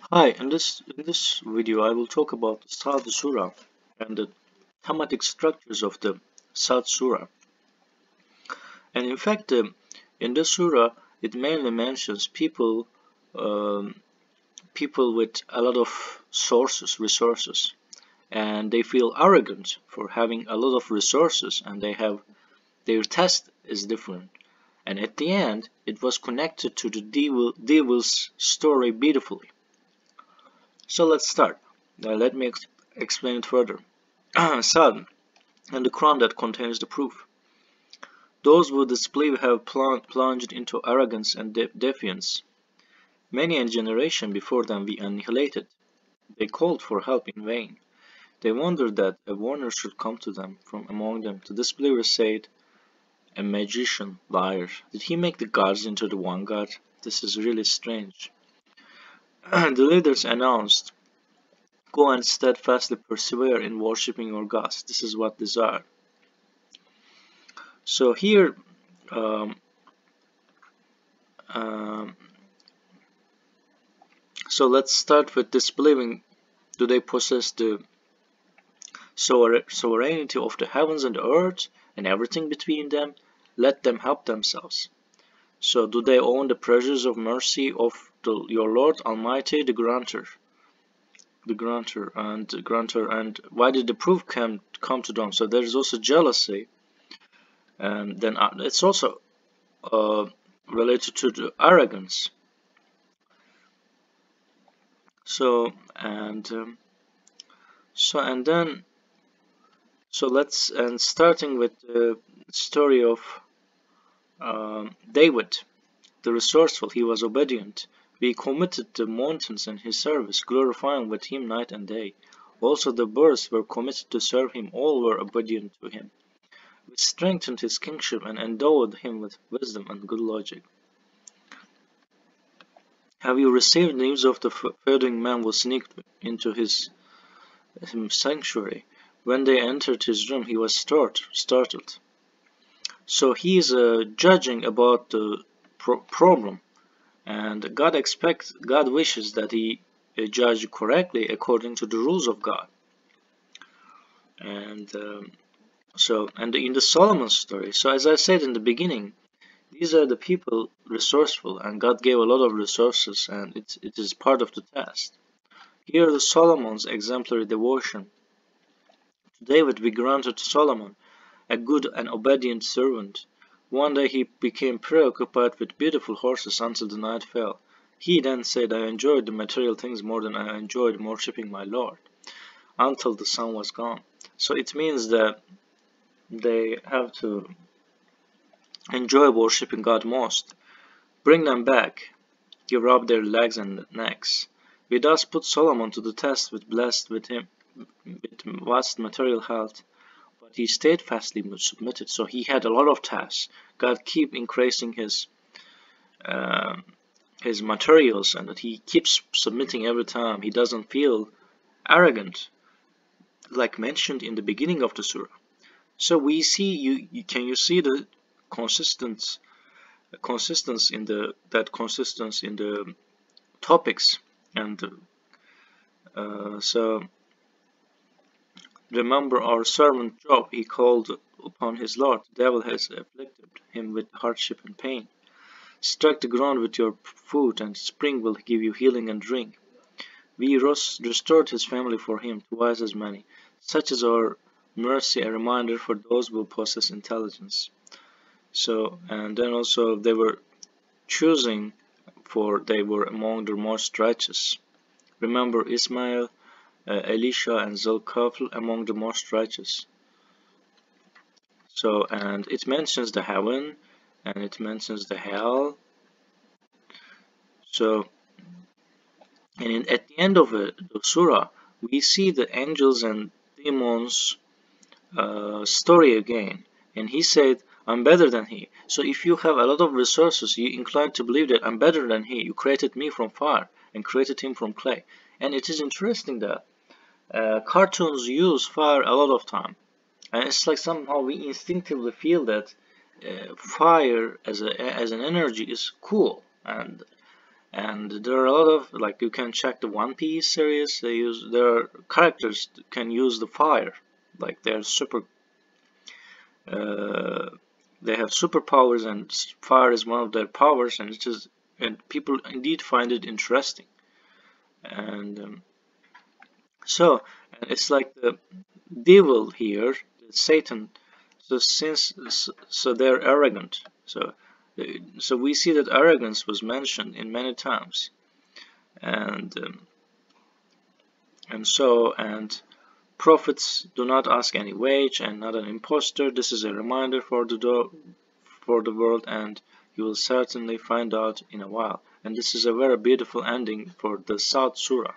Hi, in this video I will talk about the South Surah and the thematic structures of the South Surah. And in fact, in this Surah, it mainly mentions um, people with a lot of resources, and they feel arrogant for having a lot of resources, and their test is different. And at the end, it was connected to the devil's story beautifully. So let's start. Let me explain it further. Sad, and the Quran that contains the proof. Those who disbelieve have plunged into arrogance and defiance. Many a generation before them we annihilated. They called for help in vain. They wondered that a warner should come to them from among them. The disbelievers said, a magician, liar. Did he make the gods into the one God? This is really strange. The leaders announced, go and steadfastly persevere in worshipping your gods. This is what these are. So here, um, um, so let's start with disbelieving. Do they possess the sovereignty of the heavens and the earth and everything between them? Let them help themselves. So do they own the pleasures of mercy of your Lord Almighty, the grantor, and why did the proof come to them? So there is also jealousy, and then it's also uh, related to the arrogance. So and so and then so let's and starting with the story of David, the resourceful. He was obedient. We committed the mountains in his service, glorifying with him night and day. Also the birds were committed to serve him. All were obedient to him. We strengthened his kingship and endowed him with wisdom and good logic. Have you received news of the founding man who sneaked into his sanctuary? When they entered his room, he was startled. So he is judging about the problem, and God wishes that he judge correctly according to the rules of God. And and in the Solomon story, so as I said in the beginning, these are the people resourceful, and God gave a lot of resources, and it is part of the test. Here, the Solomon's exemplary devotion to David be granted to Solomon, a good and obedient servant. One day he became preoccupied with beautiful horses until the night fell. He then said, I enjoyed the material things more than I enjoyed worshipping my Lord, until the sun was gone. So it means that they have to enjoy worshipping God most. Bring them back. He rubbed their legs and necks. We thus put Solomon to the test, with blessed with him with vast material health. But he steadfastly submitted, so he had a lot of tasks. God keep increasing uh, his materials, and that he keeps submitting every time. He doesn't feel arrogant, like mentioned in the beginning of the surah. So we see can you see the consistence consistency in the topics, and so remember our servant Job. He called upon his Lord. The devil has afflicted him with hardship and pain. Strike the ground with your foot, and spring will give you healing and drink. We restored his family for him, twice as many. Such is our mercy, a reminder for those who possess intelligence. So, and then also they were choosing, for they were among the most righteous. Remember Ismail, Elisha, and Zulkifl among the most righteous. So, and it mentions the heaven, and it mentions the hell. So, and at the end of the surah, we see the angels and demons story again. And he said, I'm better than he. So if you have a lot of resources, you incline to believe that I'm better than he. You created me from fire and created him from clay. And it is interesting that cartoons use fire a lot of time. And it's like somehow we instinctively feel that fire as an energy is cool. And And there are a lot of, like, you can check the One Piece series. Their characters can use the fire, like they're super. Uh, they have superpowers, and fire is one of their powers, and people indeed find it interesting. And so, and it's like the devil here, Satan. So they're arrogant. So we see that arrogance was mentioned in many times, and and prophets do not ask any wage, and not an impostor. This is a reminder for the world, and you will certainly find out in a while. And this is a very beautiful ending for the South Surah.